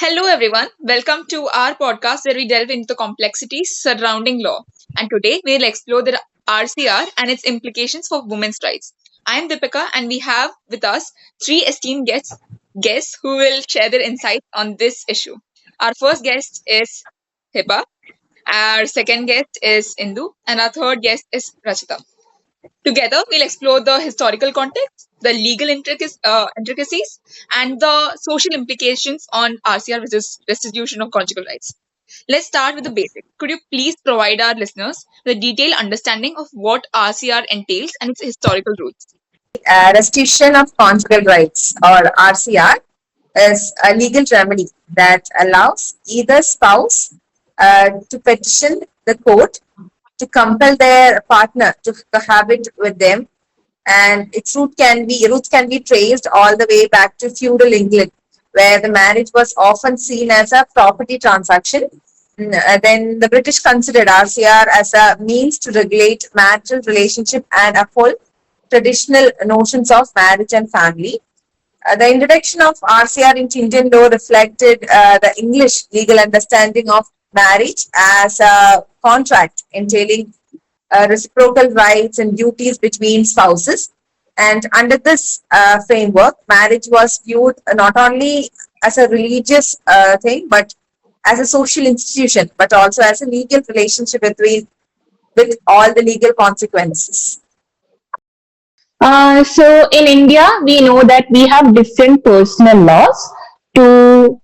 Hello, everyone. Welcome to our podcast where we delve into the complexities surrounding law. And today we'll explore the RCR and its implications for women's rights. I am Deepika, and we have with us three esteemed guests who will share their insights on this issue. Our first guest is Hiba, our second guest is Indu, and our third guest is Rachita. Together, we'll explore the historical context, the legal intricacies, and the social implications on RCR, which is Restitution of Conjugal Rights. Let's start with the basics. Could you please provide our listeners with a detailed understanding of what RCR entails and its historical roots? Restitution of Conjugal Rights, or RCR, is a legal remedy that allows either spouse to petition the court to compel their partner to cohabit with them, and its roots can be traced all the way back to feudal England, where the marriage was often seen as a property transaction. Then the British considered RCR as a means to regulate marital relationship and uphold traditional notions of marriage and family. The introduction of RCR into Indian law reflected the English legal understanding of marriage as a contract entailing reciprocal rights and duties between spouses. And under this framework, marriage was viewed not only as a religious thing, but as a social institution, but also as a legal relationship with all the legal consequences. So in India, we know that we have different personal laws to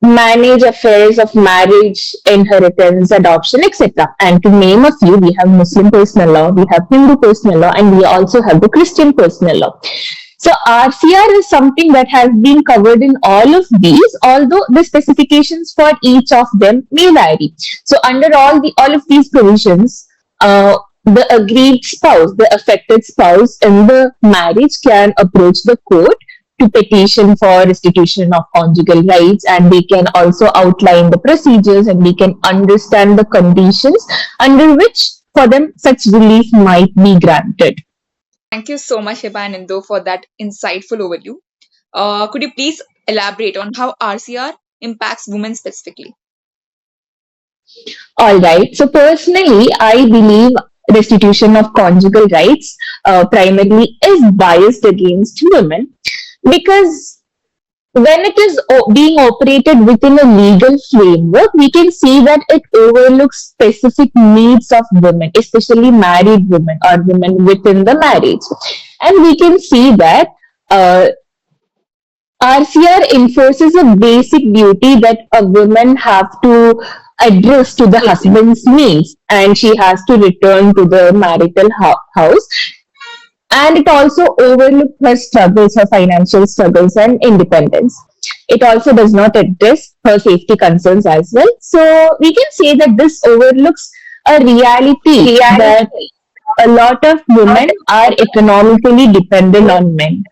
manage affairs of marriage, inheritance, adoption, etc. And to name a few, we have Muslim personal law, we have Hindu personal law, and we also have the Christian personal law. So RCR is something that has been covered in all of these, although the specifications for each of them may vary. So under all of these provisions, the aggrieved spouse, the affected spouse in the marriage can approach the court to petition for restitution of conjugal rights, and they can also outline the procedures and we can understand the conditions under which for them such relief might be granted. Thank you so much, Hiba and Indu, for that insightful overview. Could you please elaborate on how RCR impacts women specifically? All right. So personally, I believe restitution of conjugal rights primarily is biased against women because when it is being operated within a legal framework, we can see that it overlooks specific needs of women, especially married women or women within the marriage. And we can see that RCR enforces a basic duty that a woman have to address to the husband's needs, and she has to return to the marital house. And it also overlooks her struggles, her financial struggles and independence. It also does not address her safety concerns as well. So we can say that this overlooks a reality that a lot of women are economically dependent on men.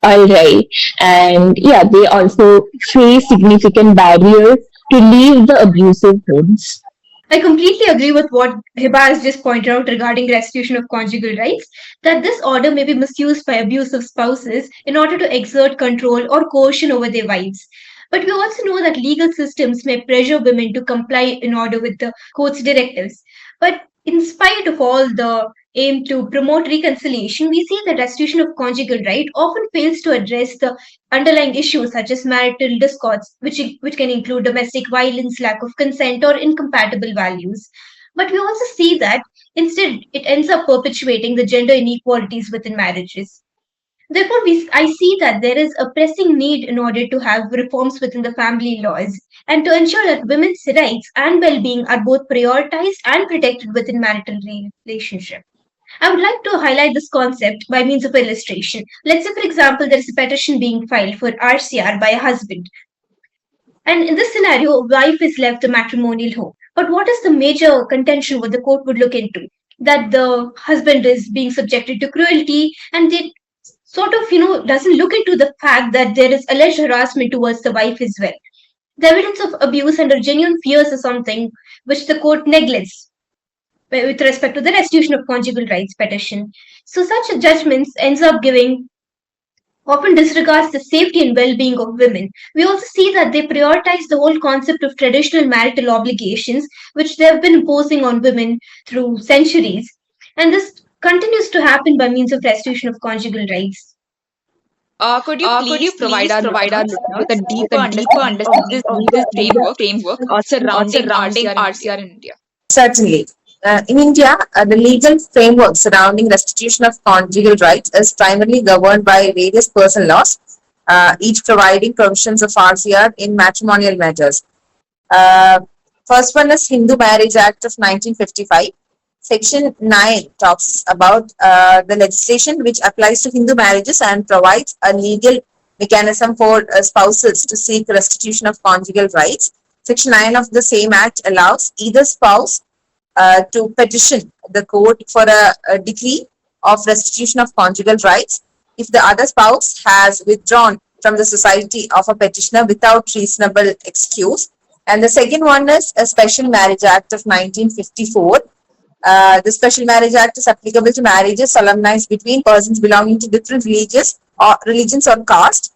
All right. And yeah, they also face significant barriers to leave the abusive homes. I completely agree with what Hiba has just pointed out regarding restitution of conjugal rights, that this order may be misused by abusive spouses in order to exert control or coercion over their wives. But we also know that legal systems may pressure women to comply in order with the court's directives. But in spite of all the aim to promote reconciliation, we see that restitution of conjugal right often fails to address the underlying issues such as marital discords, which can include domestic violence, lack of consent, or incompatible values. But we also see that instead it ends up perpetuating the gender inequalities within marriages. Therefore, I see that there is a pressing need in order to have reforms within the family laws and to ensure that women's rights and well-being are both prioritized and protected within marital relationship. I would like to highlight this concept by means of illustration. Let's say, for example, there is a petition being filed for RCR by a husband. And in this scenario, a wife is left a matrimonial home. But what is the major contention what the court would look into? That the husband is being subjected to cruelty, and they sort of, doesn't look into the fact that there is alleged harassment towards the wife as well. The evidence of abuse under genuine fears is something which the court neglects with respect to the restitution of conjugal rights petition. So such judgments ends up giving often disregards the safety and well-being of women. We also see that they prioritize the whole concept of traditional marital obligations, which they have been imposing on women through centuries. And this continues to happen by means of restitution of conjugal rights. Could you Could you please please provide our provide our listeners with a listeners with deeper a deeper understanding of this understanding of legal this legal framework framework surrounding surrounding RCR in India? RCR in India? Certainly. In India, the legal framework surrounding restitution of conjugal rights is primarily governed by various personal laws, each providing provisions of RCR in matrimonial matters. Uh, First one is Hindu Marriage Act of 1955. Section 9 talks about the legislation which applies to Hindu marriages and provides a legal mechanism for spouses to seek restitution of conjugal rights. Section 9 of the same act allows either spouse to petition the court for a decree of restitution of conjugal rights if the other spouse has withdrawn from the society of a petitioner without reasonable excuse. And the second one is a Special Marriage Act of 1954. The Special Marriage Act is applicable to marriages solemnized between persons belonging to different religions or caste.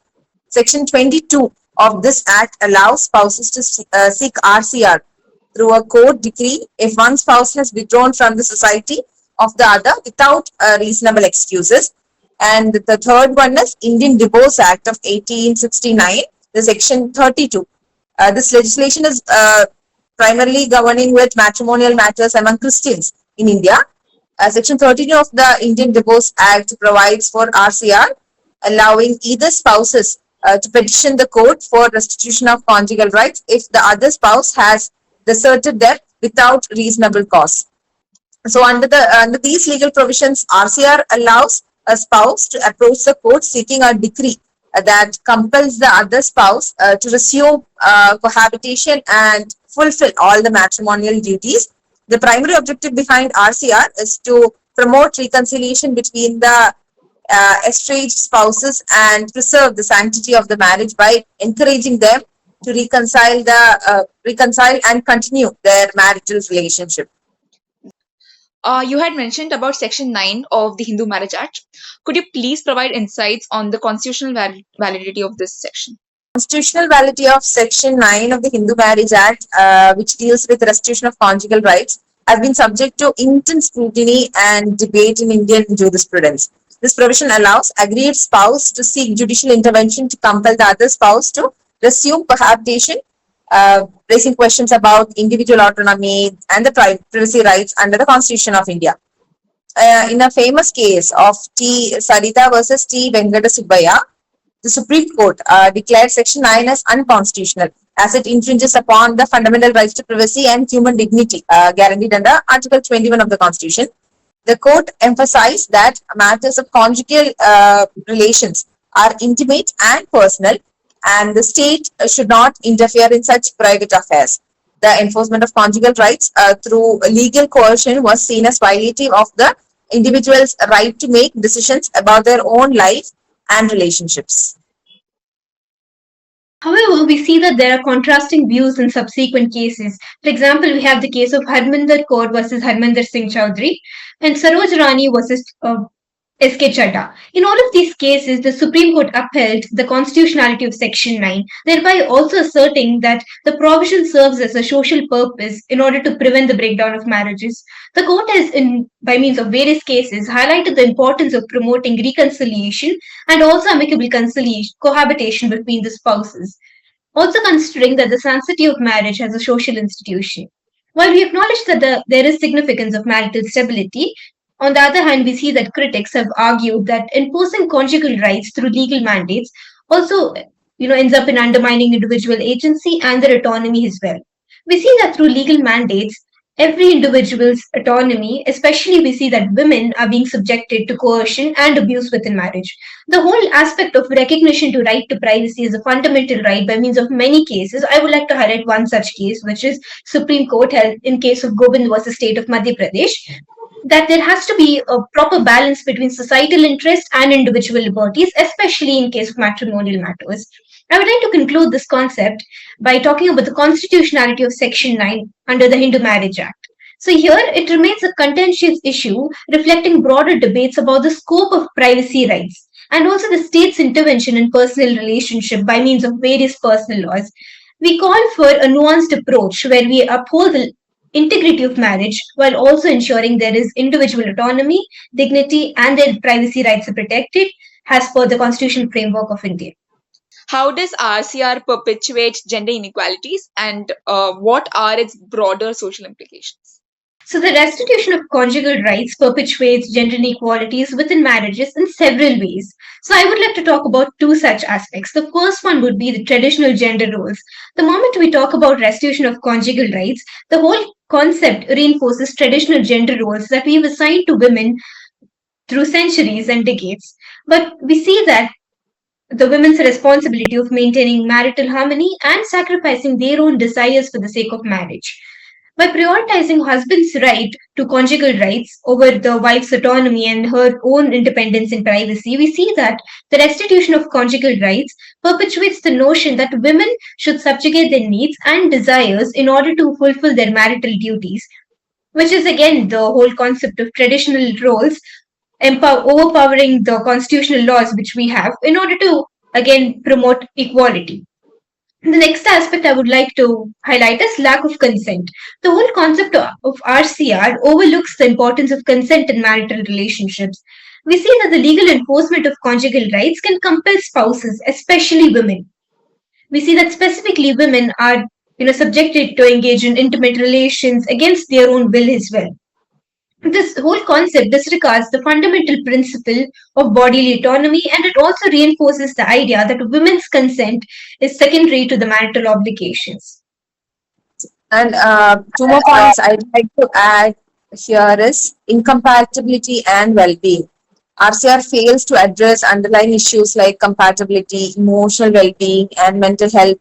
Section 22 of this act allows spouses to seek RCR through a court decree if one spouse has withdrawn from the society of the other without reasonable excuses. And the third one is Indian Divorce Act of 1869, the section 32. This legislation is primarily governing with matrimonial matters among Christians in India. Section 32 of the Indian Divorce Act provides for RCR, allowing either spouses to petition the court for restitution of conjugal rights if the other spouse has deserted them without reasonable cause. So under these legal provisions, RCR allows a spouse to approach the court seeking a decree that compels the other spouse to resume cohabitation and fulfill all the matrimonial duties. The primary objective behind RCR is to promote reconciliation between the estranged spouses and preserve the sanctity of the marriage by encouraging them to reconcile and continue their marital relationship. You had mentioned about Section 9 of the Hindu Marriage Act. Could you please provide insights on the constitutional validity of this section? Constitutional validity of Section 9 of the Hindu Marriage Act, which deals with restitution of conjugal rights, has been subject to intense scrutiny and debate in Indian jurisprudence. This provision allows aggrieved spouse to seek judicial intervention to compel the other spouse to resume cohabitation, raising questions about individual autonomy and the privacy rights under the Constitution of India. In a famous case of T. Sarita versus T. Venkata Subbaya, the Supreme Court declared Section 9 as unconstitutional as it infringes upon the fundamental rights to privacy and human dignity guaranteed under Article 21 of the Constitution. The court emphasized that matters of conjugal relations are intimate and personal, and the state should not interfere in such private affairs. The enforcement of conjugal rights through legal coercion was seen as violative of the individual's right to make decisions about their own life and relationships. However, we see that there are contrasting views in subsequent cases. For example, we have the case of Harminder Kaur versus Harminder Singh Chaudhary and Saroj Rani versus S.K. Chadha. In all of these cases, the Supreme Court upheld the constitutionality of Section 9, thereby also asserting that the provision serves as a social purpose in order to prevent the breakdown of marriages. The court has, by means of various cases, highlighted the importance of promoting reconciliation and also amicable cohabitation between the spouses, also considering that the sanctity of marriage as a social institution. While we acknowledge that there is significance of marital stability, on the other hand, we see that critics have argued that enforcing conjugal rights through legal mandates also ends up in undermining individual agency and their autonomy as well. We see that through legal mandates, every individual's autonomy, especially we see that women are being subjected to coercion and abuse within marriage. The whole aspect of recognition to right to privacy is a fundamental right by means of many cases. I would like to highlight one such case, which is Supreme Court held in case of Govind versus State of Madhya Pradesh, that there has to be a proper balance between societal interest and individual liberties, especially in case of matrimonial matters. I would like to conclude this concept by talking about the constitutionality of Section 9 under the Hindu Marriage Act. So here it remains a contentious issue reflecting broader debates about the scope of privacy rights and also the state's intervention in personal relationship by means of various personal laws. We call for a nuanced approach where we uphold the integrity of marriage while also ensuring there is individual autonomy, dignity, and their privacy rights are protected as per the constitutional framework of India. How does RCR perpetuate gender inequalities and what are its broader social implications? So, the restitution of conjugal rights perpetuates gender inequalities within marriages in several ways. So, I would like to talk about two such aspects. The first one would be the traditional gender roles. The moment we talk about restitution of conjugal rights, the whole concept reinforces traditional gender roles that we've assigned to women through centuries and decades. But we see that the women's responsibility of maintaining marital harmony and sacrificing their own desires for the sake of marriage. By prioritizing husband's right to conjugal rights over the wife's autonomy and her own independence and privacy, we see that the restitution of conjugal rights perpetuates the notion that women should subjugate their needs and desires in order to fulfill their marital duties, which is again the whole concept of traditional roles overpowering the constitutional laws which we have in order to again promote equality. The next aspect I would like to highlight is lack of consent. The whole concept of RCR overlooks the importance of consent in marital relationships. We see that the legal enforcement of conjugal rights can compel spouses, especially women. We see that specifically women are subjected to engage in intimate relations against their own will as well. This whole concept disregards the fundamental principle of bodily autonomy, and it also reinforces the idea that women's consent is secondary to the marital obligations. And two more points I'd like to add here is incompatibility and well-being. RCR fails to address underlying issues like compatibility, emotional well-being, and mental health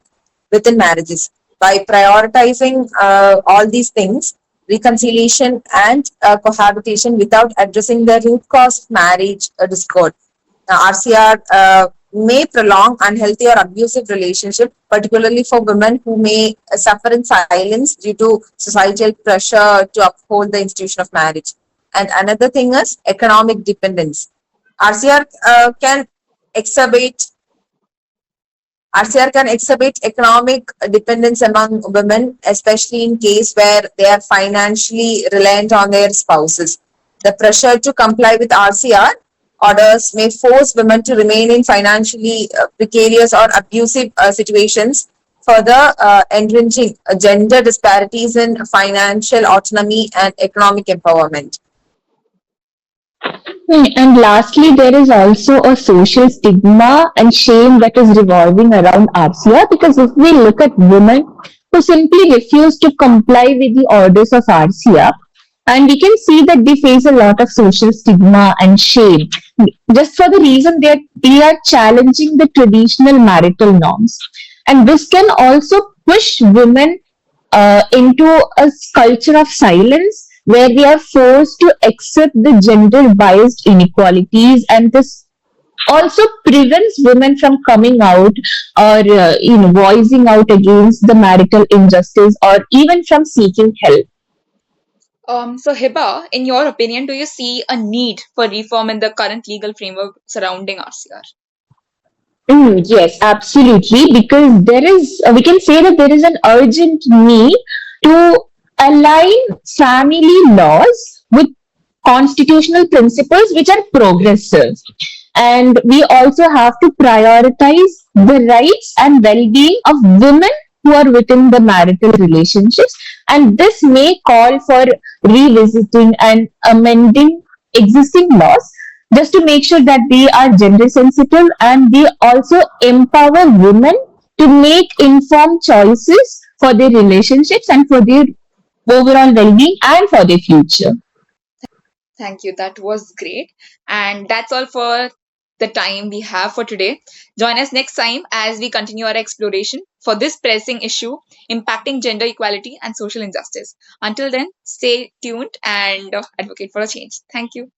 within marriages. By prioritizing all these things, reconciliation and cohabitation without addressing the root cause of marriage discord. RCR may prolong unhealthy or abusive relationship, particularly for women who may suffer in silence due to societal pressure to uphold the institution of marriage. And another thing is economic dependence. RCR can exacerbate economic dependence among women, especially in case where they are financially reliant on their spouses. The pressure to comply with RCR orders may force women to remain in financially precarious or abusive situations, further entrenching gender disparities in financial autonomy and economic empowerment. And lastly, there is also a social stigma and shame that is revolving around RCR, because if we look at women who simply refuse to comply with the orders of RCR, and we can see that they face a lot of social stigma and shame just for the reason that they are challenging the traditional marital norms. And this can also push women into a culture of silence where we are forced to accept the gender biased inequalities, and this also prevents women from coming out or voicing out against the marital injustice or even from seeking help. So Hiba, in your opinion, do you see a need for reform in the current legal framework surrounding RCR? Yes, absolutely. Because we can say that there is an urgent need to align family laws with constitutional principles which are progressive. And we also have to prioritize the rights and well being of women who are within the marital relationships. And this may call for revisiting and amending existing laws just to make sure that they are gender sensitive and they also empower women to make informed choices for their relationships and for their overall well-being and for their future. Thank you. That was great. And that's all for the time we have for today. Join us next time as we continue our exploration for this pressing issue impacting gender equality and social injustice. Until then, stay tuned and advocate for a change. Thank you.